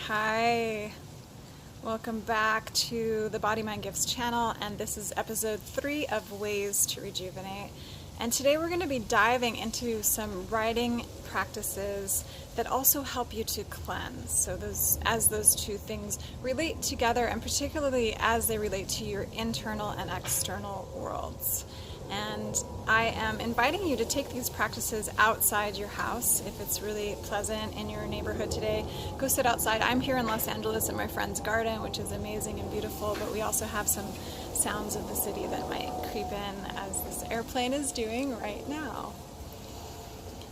Hi, welcome back to the BodyMindGifts channel, and this is episode 3 of Ways to Rejuvenate. And today we're going to be diving into some writing practices that also help you to cleanse. So those two things relate together, and particularly as they relate to your internal and external worlds. And I am inviting you to take these practices outside your house. If it's really pleasant in your neighborhood today, go sit outside. I'm here in Los Angeles in my friend's garden, which is amazing and beautiful, but we also have some sounds of the city that might creep in as this airplane is doing right now.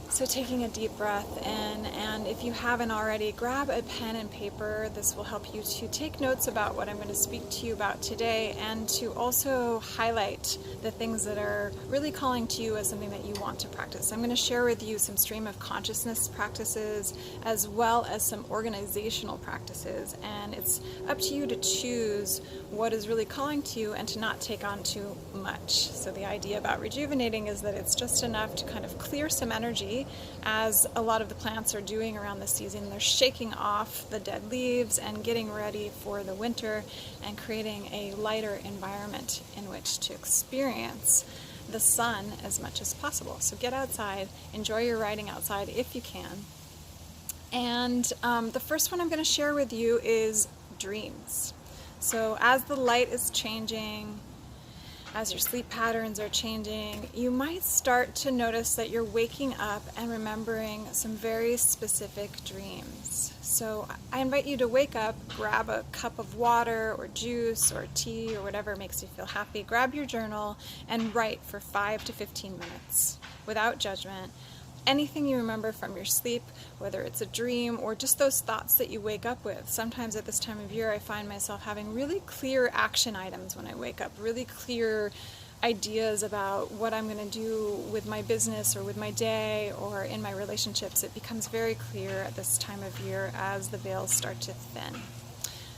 So taking a deep breath in, and if you haven't already, grab a pen and paper. This will help you to take notes about what I'm going to speak to you about today, and to also highlight the things that are really calling to you as something that you want to practice. I'm going to share with you some stream of consciousness practices as well as some organizational practices, and it's up to you to choose what is really calling to you and to not take on too much. So the idea about rejuvenating is that it's just enough to kind of clear some energy, as a lot of the plants are doing around this season. They're shaking off the dead leaves and getting ready for the winter and creating a lighter environment in which to experience the sun as much as possible. So get outside, enjoy your riding outside if you can. And the first one I'm going to share with you is dreams. So as the light is changing, as your sleep patterns are changing, you might start to notice that you're waking up and remembering some very specific dreams. So I invite you to wake up, grab a cup of water or juice or tea or whatever makes you feel happy, grab your journal and write for 5 to 15 minutes without judgment. Anything you remember from your sleep, whether it's a dream or just those thoughts that you wake up with. Sometimes at this time of year I find myself having really clear action items when I wake up, really clear ideas about what I'm going to do with my business or with my day or in my relationships. It becomes very clear at this time of year as the veils start to thin.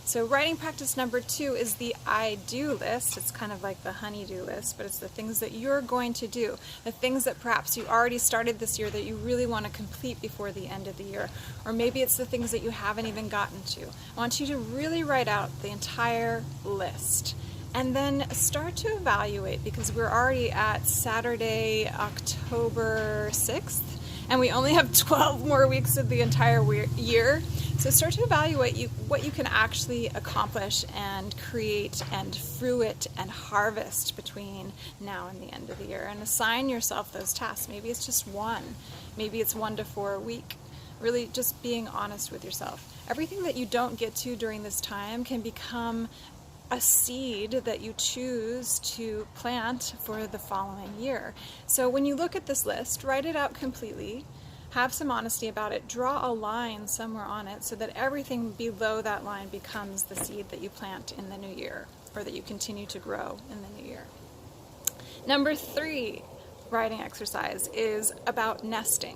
So writing practice number 2 is the I do list. It's kind of like the honey-do list, but it's the things that you're going to do, the things that perhaps you already started this year that you really want to complete before the end of the year, or maybe it's the things that you haven't even gotten to. I want you to really write out the entire list and then start to evaluate, because we're already at Saturday, October 6th, and we only have 12 more weeks of the entire year. So start to evaluate what you can actually accomplish and create and fruit and harvest between now and the end of the year, and assign yourself those tasks. Maybe it's just one, maybe it's 1 to 4 a week. Really just being honest with yourself. Everything that you don't get to during this time can become a seed that you choose to plant for the following year. So when you look at this list, write it out completely. Have some honesty about it. Draw a line somewhere on it so that everything below that line becomes the seed that you plant in the new year, or that you continue to grow in the new year. Number 3 writing exercise is about nesting.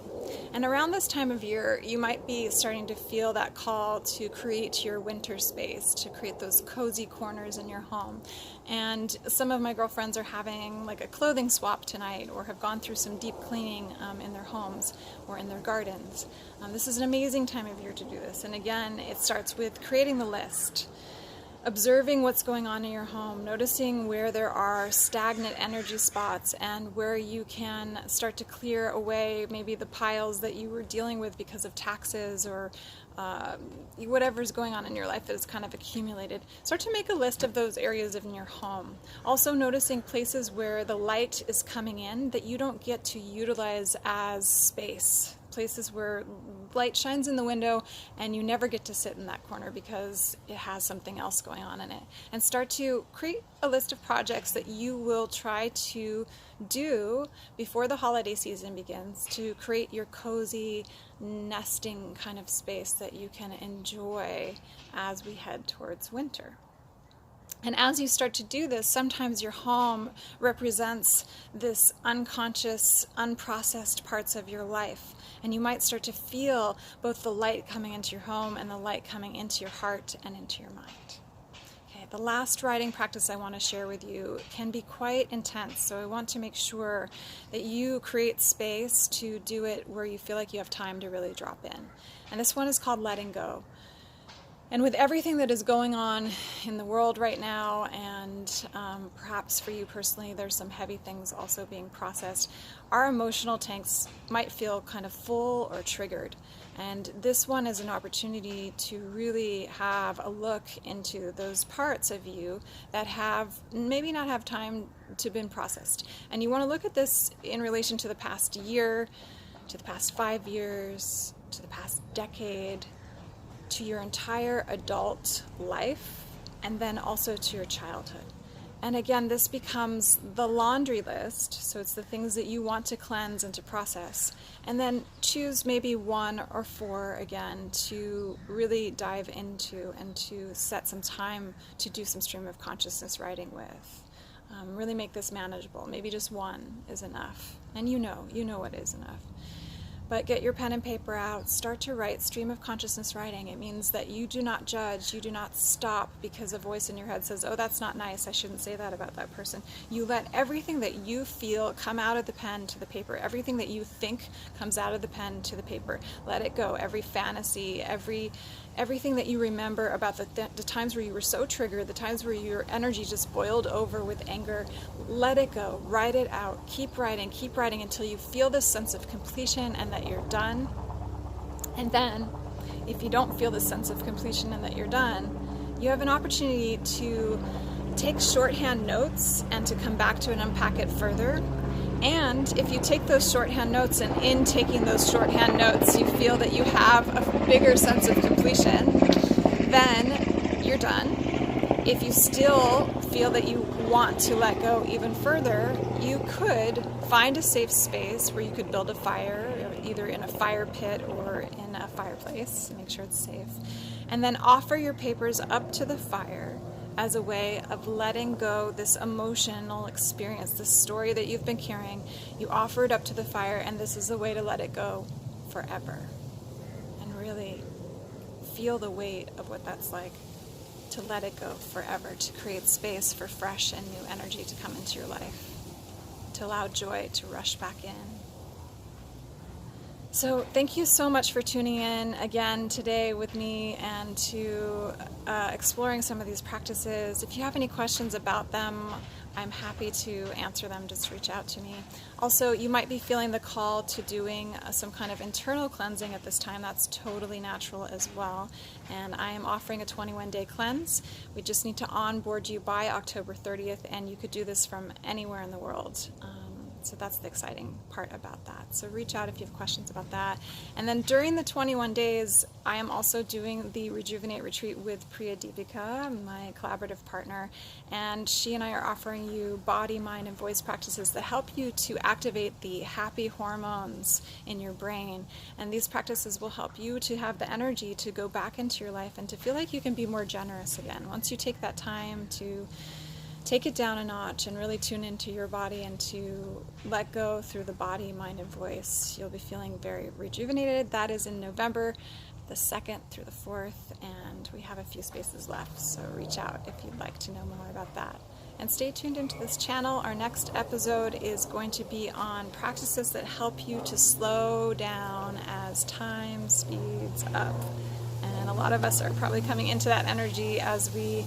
And around this time of year, you might be starting to feel that call to create your winter space, to create those cozy corners in your home. And some of my girlfriends are having like a clothing swap tonight, or have gone through some deep cleaning in their homes or in their gardens. This is an amazing time of year to do this. And again, it starts with creating the list. Observing what's going on in your home, noticing where there are stagnant energy spots and where you can start to clear away maybe the piles that you were dealing with because of taxes or whatever's going on in your life that is kind of accumulated. Start to make a list of those areas in your home. Also noticing places where the light is coming in that you don't get to utilize as space. Places where light shines in the window and you never get to sit in that corner because it has something else going on in it. And start to create a list of projects that you will try to do before the holiday season begins to create your cozy nesting kind of space that you can enjoy as we head towards winter. And as you start to do this, sometimes your home represents this unconscious, unprocessed parts of your life. And you might start to feel both the light coming into your home and the light coming into your heart and into your mind. Okay, the last writing practice I want to share with you can be quite intense, so I want to make sure that you create space to do it where you feel like you have time to really drop in. And this one is called letting go. And with everything that is going on in the world right now, and perhaps for you personally, there's some heavy things also being processed, our emotional tanks might feel kind of full or triggered. And this one is an opportunity to really have a look into those parts of you that have maybe not have time to been processed. And you want to look at this in relation to the past year, to the past 5 years, to the past decade, to your entire adult life, and then also to your childhood. And again, this becomes the laundry list, so it's the things that you want to cleanse and to process. And then choose maybe 1 or 4 again to really dive into and to set some time to do some stream of consciousness writing with. Really make this manageable. Maybe just 1 is enough. And you know what is enough. But get your pen and paper out, start to write stream of consciousness writing. It means that you do not judge, you do not stop because a voice in your head says, oh, that's not nice, I shouldn't say that about that person. You let everything that you feel come out of the pen to the paper. Everything that you think comes out of the pen to the paper. Let it go. Every fantasy, everything that you remember about the times where you were so triggered, the times where your energy just boiled over with anger, let it go. Write it out. Keep writing until you feel this sense of completion and that you're done. And then, if you don't feel this sense of completion and that you're done, you have an opportunity to take shorthand notes and to come back to and unpack it further. And if you take those shorthand notes and in taking those shorthand notes you feel that you have a bigger sense of completion, then you're done. If you still feel that you want to let go even further, you could find a safe space where you could build a fire, either in a fire pit or in a fireplace. Make sure it's safe. And then offer your papers up to the fire as a way of letting go this emotional experience, this story that you've been carrying. You offer it up to the fire, and this is a way to let it go forever. And really feel the weight of what that's like, to let it go forever, to create space for fresh and new energy to come into your life, to allow joy to rush back in. So thank you so much for tuning in again today with me and to exploring some of these practices. If you have any questions about them, I'm happy to answer them. Just reach out to me. Also, you might be feeling the call to doing some kind of internal cleansing at this time. That's totally natural as well. And I am offering a 21-day cleanse. We just need to onboard you by October 30th, and you could do this from anywhere in the world. So that's the exciting part about that. So reach out if you have questions about that. And then during the 21 days, I am also doing the Rejuvenate Retreat with Priya Deepika, my collaborative partner. And she and I are offering you body, mind, and voice practices that help you to activate the happy hormones in your brain. And these practices will help you to have the energy to go back into your life and to feel like you can be more generous again. Once you take that time to take it down a notch and really tune into your body and to let go through the body, mind, and voice, you'll be feeling very rejuvenated. That is in November the 2nd through the 4th, and we have a few spaces left, so reach out if you'd like to know more about that. And stay tuned into this channel. Our next episode is going to be on practices that help you to slow down as time speeds up. And a lot of us are probably coming into that energy as we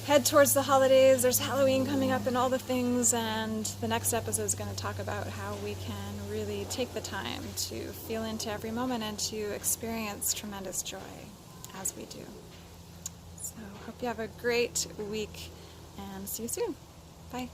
head towards the holidays. There's Halloween coming up and all the things, and the next episode is going to talk about how we can really take the time to feel into every moment and to experience tremendous joy as we do. So hope you have a great week, and see you soon. Bye.